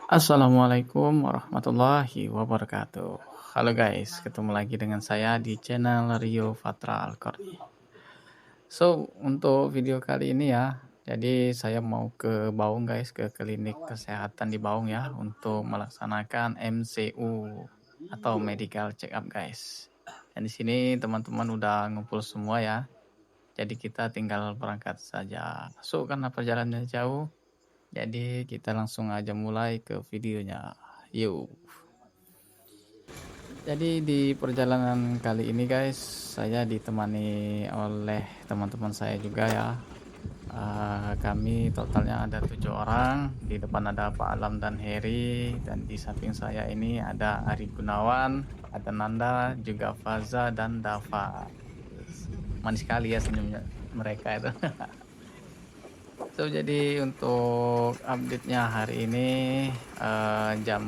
Assalamualaikum warahmatullahi wabarakatuh. Halo guys, ketemu lagi dengan saya di channel Rio Fatra Al-Qarni. So, untuk video kali ini ya, jadi saya mau ke Baung guys, ke klinik kesehatan di Baung ya, untuk melaksanakan MCU atau medical check up guys. Dan di sini teman-teman udah ngumpul semua ya, jadi kita tinggal berangkat saja. So, karena perjalanannya jauh, jadi kita langsung aja mulai ke videonya. Yuk. Jadi di perjalanan kali ini guys, saya ditemani oleh teman-teman saya juga ya. Kami totalnya ada 7 orang. Di depan ada Pak Alam dan Heri, dan di samping saya ini ada Ari Gunawan, ada Nanda, juga Faza dan Dava. Manis sekali ya senyumnya mereka itu. So, jadi untuk update-nya hari ini jam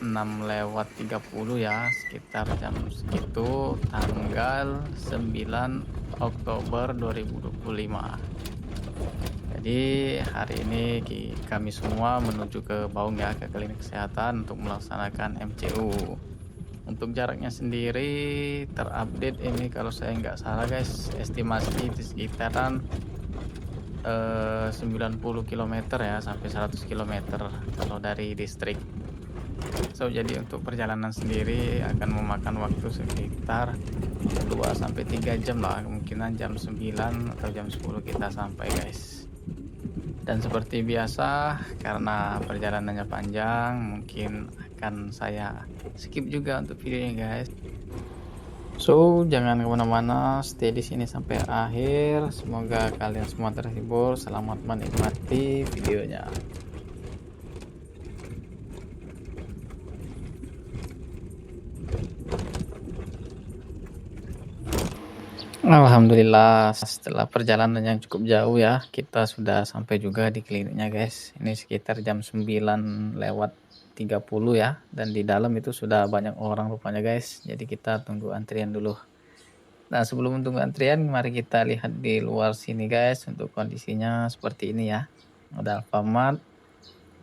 6:30 ya, sekitar jam segitu, tanggal 9 Oktober 2025. Jadi hari ini kami semua menuju ke Baung ya, ke klinik kesehatan untuk melaksanakan MCU. Untuk jaraknya sendiri terupdate ini kalau saya nggak salah guys, estimasi di sekitaran 90 kilometer ya, sampai 100 kilometer kalau dari distrik. So, jadi untuk perjalanan sendiri akan memakan waktu sekitar 2 sampai 3 jam lah, kemungkinan jam 9 atau jam 10 kita sampai guys. Dan seperti biasa, karena perjalanannya panjang, mungkin akan saya skip juga untuk videonya guys. So, jangan kemana-mana, stay di sini sampai akhir. Semoga kalian semua terhibur. Selamat menikmati videonya. Alhamdulillah, setelah perjalanan yang cukup jauh ya, kita sudah sampai juga di kliniknya guys. Ini sekitar jam 9:30 ya, dan di dalam itu sudah banyak orang rupanya guys. Jadi kita tunggu antrian dulu. Nah, sebelum tunggu antrian, mari kita lihat di luar sini guys, untuk kondisinya seperti ini ya. Ada Alfamart,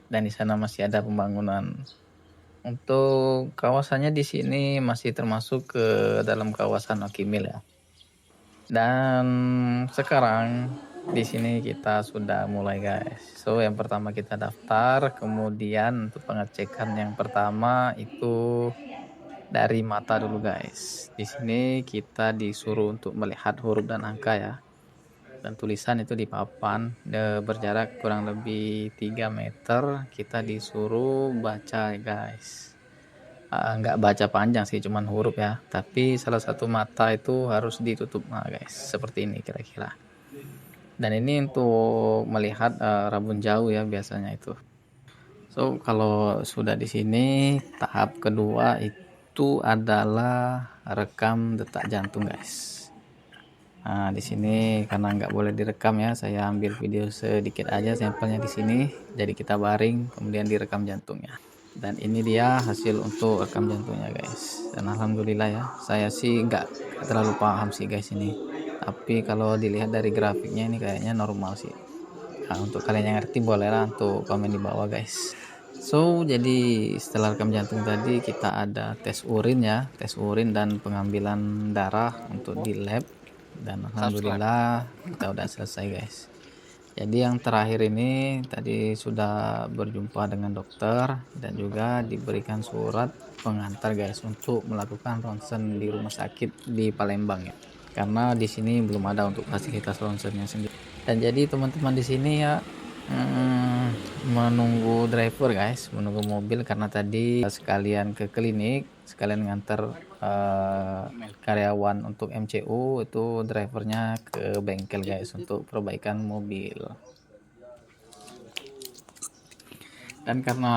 dan di sana masih ada pembangunan. Untuk kawasannya di sini masih termasuk ke dalam kawasan Okimil ya. Dan sekarang di sini kita sudah mulai guys. So, yang pertama kita daftar, kemudian untuk pengecekan yang pertama itu dari mata dulu guys. Di sini kita disuruh untuk melihat huruf dan angka ya. Dan tulisan itu di papan berjarak kurang lebih 3 meter, kita disuruh baca guys. Nggak baca panjang sih, cuman huruf ya, tapi salah satu mata itu harus ditutup. Nah guys, seperti ini kira-kira. Dan ini untuk melihat rabun jauh ya biasanya itu. So, kalau sudah di sini, tahap kedua itu adalah rekam detak jantung guys. Nah, di sini karena nggak boleh direkam ya, saya ambil video sedikit aja sampelnya di sini. Jadi kita baring, kemudian direkam jantungnya. Dan ini dia hasil untuk rekam jantungnya guys. Dan alhamdulillah ya, saya sih nggak terlalu paham sih guys ini. Tapi kalau dilihat dari grafiknya ini kayaknya normal sih. Nah, untuk kalian yang ngerti bolehlah untuk komen di bawah guys. So, jadi setelah rekam jantung tadi kita ada tes urin ya, tes urin dan pengambilan darah untuk di lab. Dan alhamdulillah kita udah selesai guys. Jadi yang terakhir ini tadi sudah berjumpa dengan dokter dan juga diberikan surat pengantar guys untuk melakukan ronsen di rumah sakit di Palembang ya. Karena di sini belum ada untuk fasilitas ronsennya sendiri. Dan jadi teman-teman di sini ya menunggu driver guys, menunggu mobil karena tadi sekalian ke klinik, sekalian nganter karyawan untuk MCU, itu drivernya ke bengkel guys untuk perbaikan mobil. Dan karena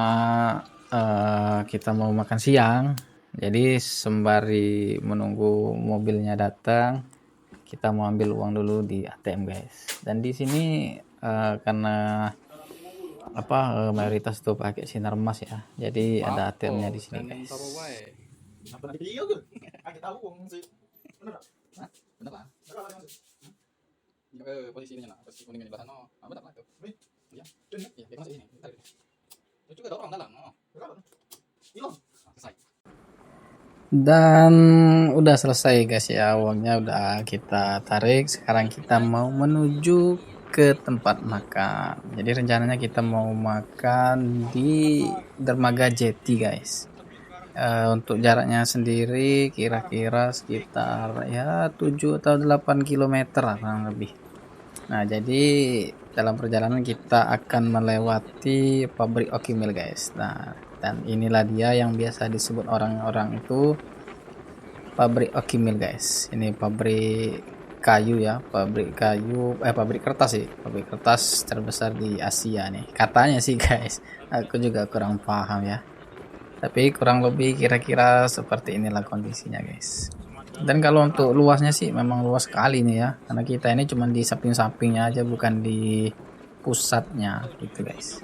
kita mau makan siang, jadi sembari menunggu mobilnya datang, kita mau ambil uang dulu di ATM guys. Dan di sini karena mayoritas tuh pakai sinar emas ya, jadi ada ATM-nya di sini guys. Posisi ini posisi kuningnya di belakang. Benar lah tuh. Iya. Iya, dia masuk ini. Dan udah selesai guys ya, uangnya udah kita tarik. Sekarang kita mau menuju ke tempat makan. Jadi rencananya kita mau makan di dermaga Jeti guys. Untuk jaraknya sendiri kira-kira sekitar ya 7 atau 8 kilometer lah kurang lebih. Nah, jadi dalam perjalanan kita akan melewati pabrik Okimil guys. Nah, dan inilah dia yang biasa disebut orang-orang itu pabrik Okimil guys. Ini pabrik kayu ya, pabrik kertas sih, pabrik kertas terbesar di Asia nih. Katanya sih guys. Aku juga kurang paham ya. Tapi kurang lebih kira-kira seperti inilah kondisinya guys. Dan kalau untuk luasnya sih memang luas sekali nih ya, karena kita ini cuma di samping-sampingnya aja, bukan di pusatnya gitu guys.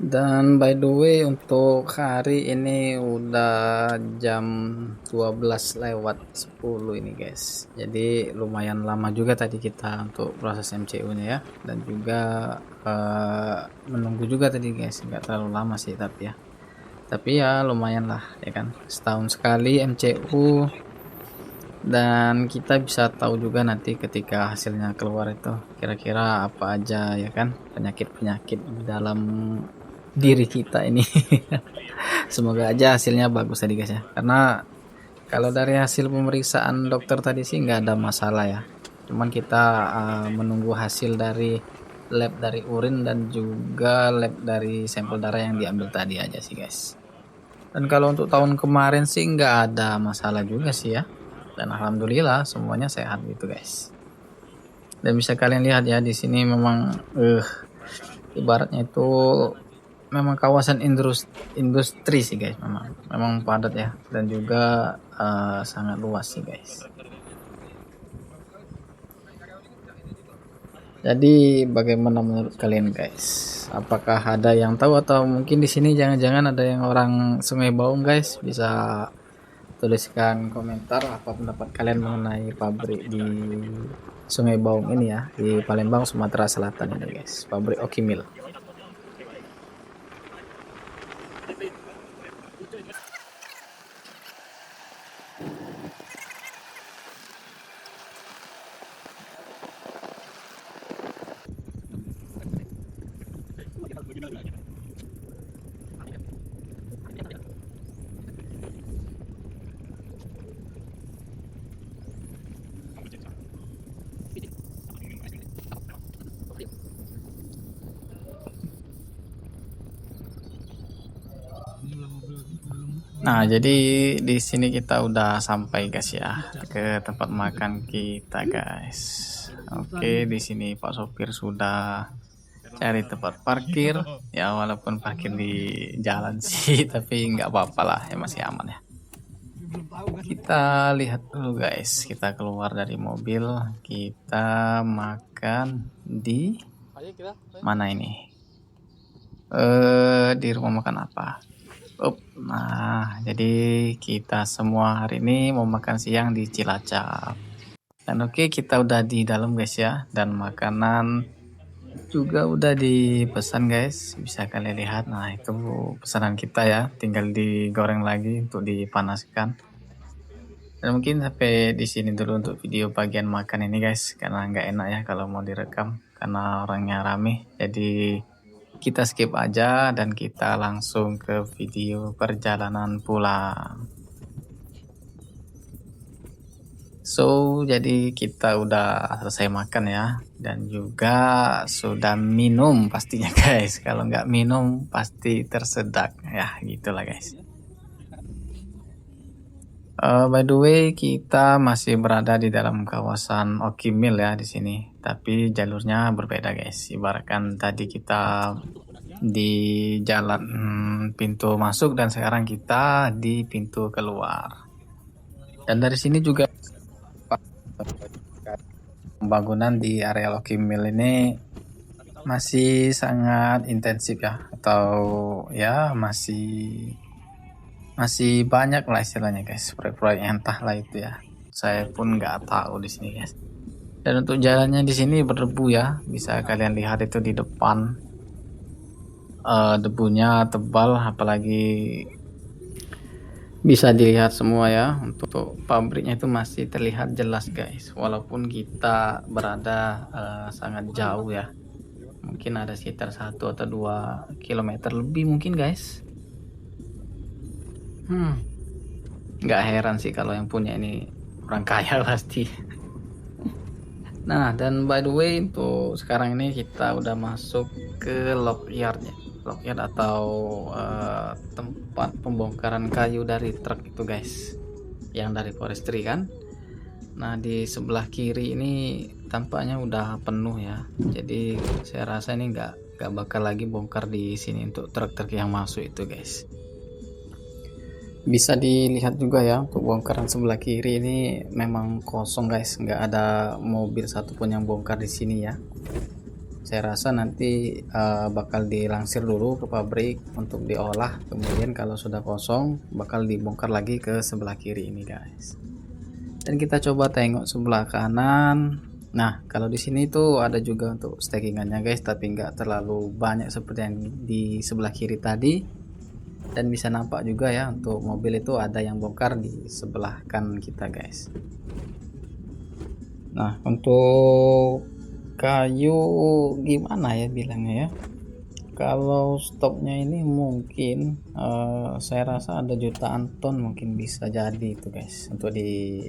Dan by the way untuk hari ini udah jam 12 lewat 10 ini guys. Jadi lumayan lama juga tadi kita untuk proses MCU nya ya. Dan juga menunggu juga tadi guys, nggak terlalu lama sih tapi ya. Tapi ya lumayan lah ya kan, setahun sekali MCU. Dan kita bisa tahu juga nanti ketika hasilnya keluar itu kira-kira apa aja ya kan, penyakit-penyakit di dalam diri kita ini. Semoga aja hasilnya bagus tadi guys ya, karena kalau dari hasil pemeriksaan dokter tadi sih nggak ada masalah ya, cuman kita menunggu hasil dari lab dari urin dan juga lab dari sampel darah yang diambil tadi aja sih guys. Dan kalau untuk tahun kemarin sih nggak ada masalah juga sih ya, dan alhamdulillah semuanya sehat gitu guys. Dan bisa kalian lihat ya di sini memang ibaratnya itu memang kawasan industri sih guys, memang padat ya, dan juga sangat luas sih guys. Jadi bagaimana menurut kalian guys? Apakah ada yang tahu, atau mungkin di sini jangan-jangan ada yang orang Sungai Baung guys? Bisa tuliskan komentar apa pendapat kalian mengenai pabrik di Sungai Baung ini ya, di Palembang Sumatera Selatan ini guys, pabrik Okimil. Nah, jadi di sini kita udah sampai guys ya ke tempat makan kita guys. Oke, di sini Pak sopir sudah cari tempat parkir ya, walaupun parkir di jalan sih tapi nggak apa-apa lah ya, masih aman ya. Kita lihat dulu guys, kita keluar dari mobil, kita makan di mana ini, di rumah makan apa. Nah, jadi kita semua hari ini mau makan siang di Cilacap. Dan oke, kita udah di dalam guys ya, dan makanan juga udah dipesan guys, bisa kalian lihat. Nah, itu pesanan kita ya, tinggal digoreng lagi untuk dipanaskan. Dan mungkin sampai di sini dulu untuk video bagian makan ini guys, karena nggak enak ya kalau mau direkam karena orangnya rame. Jadi kita skip aja dan kita langsung ke video perjalanan pulang. So, jadi kita udah selesai makan ya, dan juga sudah minum pastinya guys. Kalau nggak minum pasti tersedak ya, gitulah guys. By the way, kita masih berada di dalam kawasan Okimil ya di sini, tapi jalurnya berbeda guys. Ibaratkan tadi kita di jalan pintu masuk, dan sekarang kita di pintu keluar. Dan dari sini juga pembangunan di area Okimil ini masih sangat intensif ya, atau ya masih banyak lah istilahnya guys, proyek-proyek entahlah itu ya, saya pun nggak tahu di sini guys. Dan untuk jalannya di sini berdebu ya, bisa kalian lihat itu di depan, debunya tebal, apalagi bisa dilihat semua ya. Untuk pabriknya itu masih terlihat jelas guys, walaupun kita berada sangat jauh ya, mungkin ada sekitar 1 atau 2 kilometer lebih mungkin guys. Nggak heran sih kalau yang punya ini orang kaya pasti. Nah, dan by the way untuk sekarang ini kita udah masuk ke lockyardnya, lockyard atau tempat pembongkaran kayu dari truk itu guys, yang dari forestry kan. Nah, di sebelah kiri ini tampaknya udah penuh ya, jadi saya rasa ini nggak bakal lagi bongkar di sini untuk truk-truk yang masuk itu guys. Bisa dilihat juga ya, untuk bongkaran sebelah kiri ini memang kosong guys, nggak ada mobil satupun yang bongkar di sini ya. Saya rasa nanti bakal dilansir dulu ke pabrik untuk diolah, kemudian kalau sudah kosong bakal dibongkar lagi ke sebelah kiri ini guys. Dan kita coba tengok sebelah kanan. Nah, kalau di sini tuh ada juga untuk stackingannya guys, tapi nggak terlalu banyak seperti yang di sebelah kiri tadi. Dan bisa nampak juga ya, untuk mobil itu ada yang bongkar di sebelah kanan kita guys. Nah, untuk kayu gimana ya bilangnya ya, kalau stoknya ini mungkin saya rasa ada jutaan ton mungkin bisa jadi itu guys, untuk di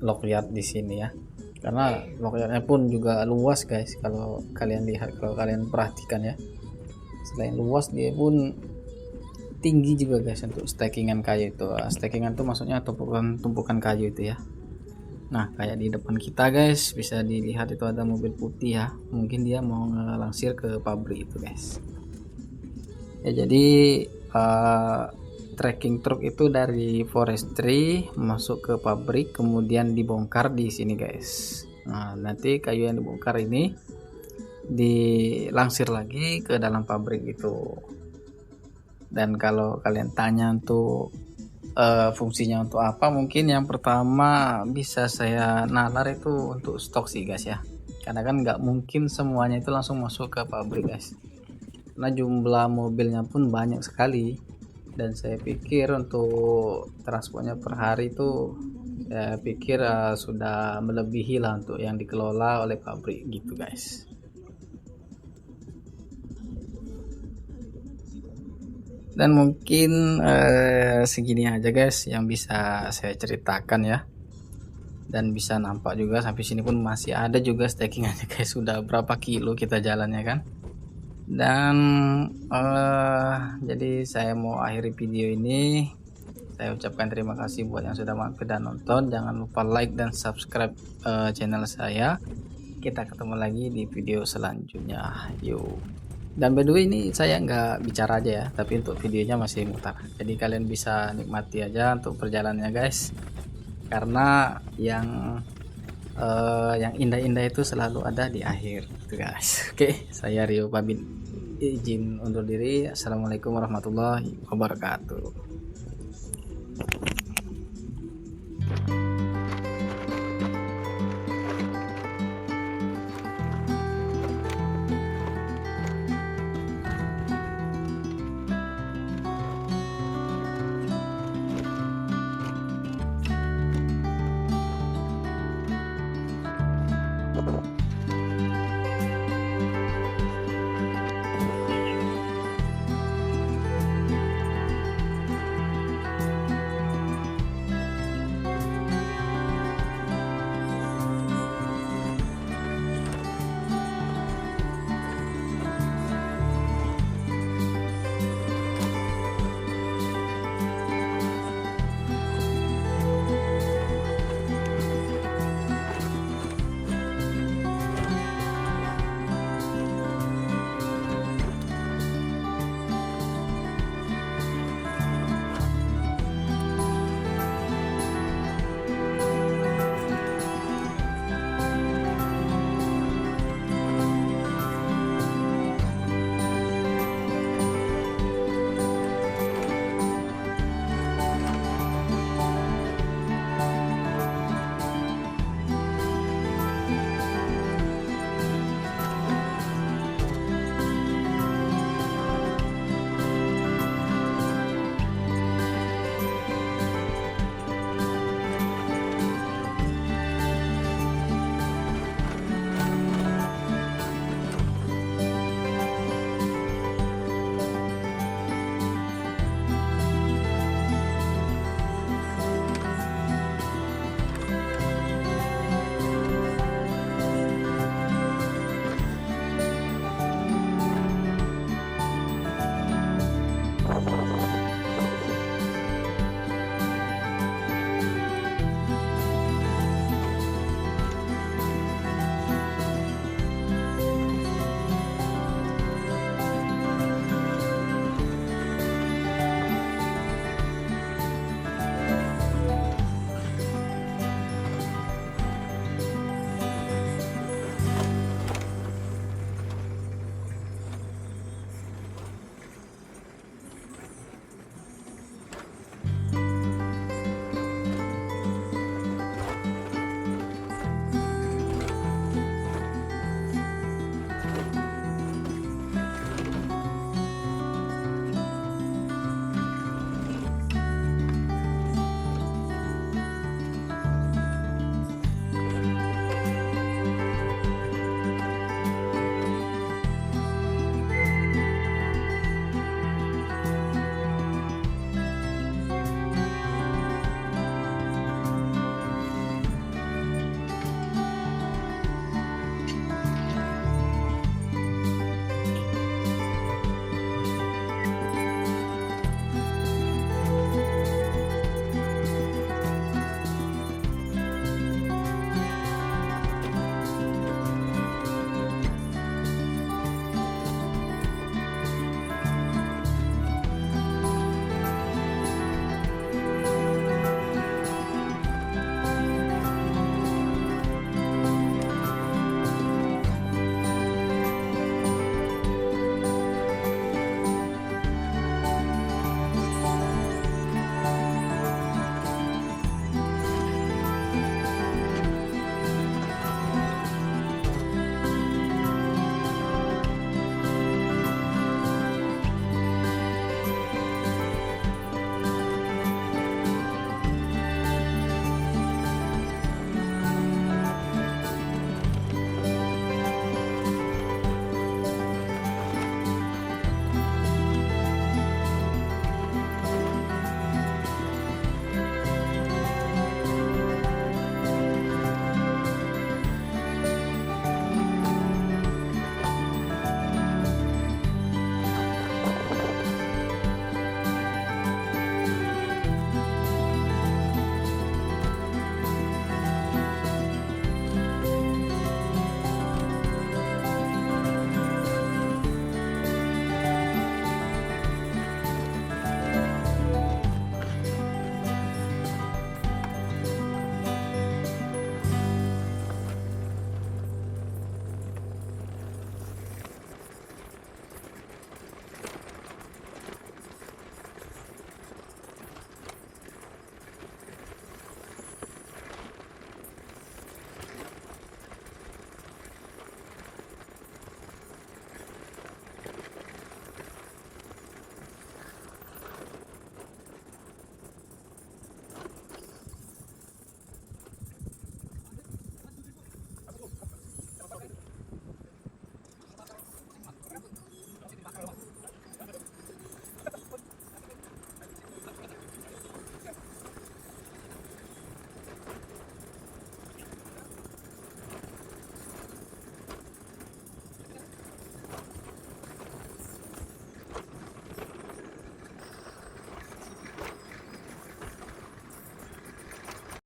lockyard di sini ya, karena lockyardnya pun juga luas guys. Kalau kalian lihat, kalau kalian perhatikan ya, selain luas dia pun tinggi juga guys untuk stackingan kayu itu. Stackingan itu maksudnya tumpukan kayu itu ya. Nah, kayak di depan kita guys bisa dilihat itu ada mobil putih ya, mungkin dia mau ngelangsir ke pabrik itu guys ya. Jadi tracking truk itu dari forestry masuk ke pabrik, kemudian dibongkar di sini guys. Nah, nanti kayu yang dibongkar ini dilangsir lagi ke dalam pabrik itu. Dan kalau kalian tanya untuk fungsinya untuk apa, mungkin yang pertama bisa saya nalar itu untuk stok sih guys ya, karena kan nggak mungkin semuanya itu langsung masuk ke pabrik guys, karena jumlah mobilnya pun banyak sekali. Dan saya pikir untuk transportnya per hari itu, saya pikir sudah melebihi lah untuk yang dikelola oleh pabrik gitu guys. Dan mungkin segini aja guys yang bisa saya ceritakan ya. Dan bisa nampak juga sampai sini pun masih ada juga stackingannya guys, sudah berapa kilo kita jalannya kan. Dan jadi saya mau akhiri video ini. Saya ucapkan terima kasih buat yang sudah mampir dan nonton. Jangan lupa like dan subscribe channel saya. Kita ketemu lagi di video selanjutnya. Yuk. Dan by the way ini saya nggak bicara aja ya, tapi untuk videonya masih mutar, jadi kalian bisa nikmati aja untuk perjalanannya guys, karena yang indah-indah itu selalu ada di akhir gitu guys. Oke, saya Rio pamit izin undur diri. Assalamualaikum warahmatullahi wabarakatuh.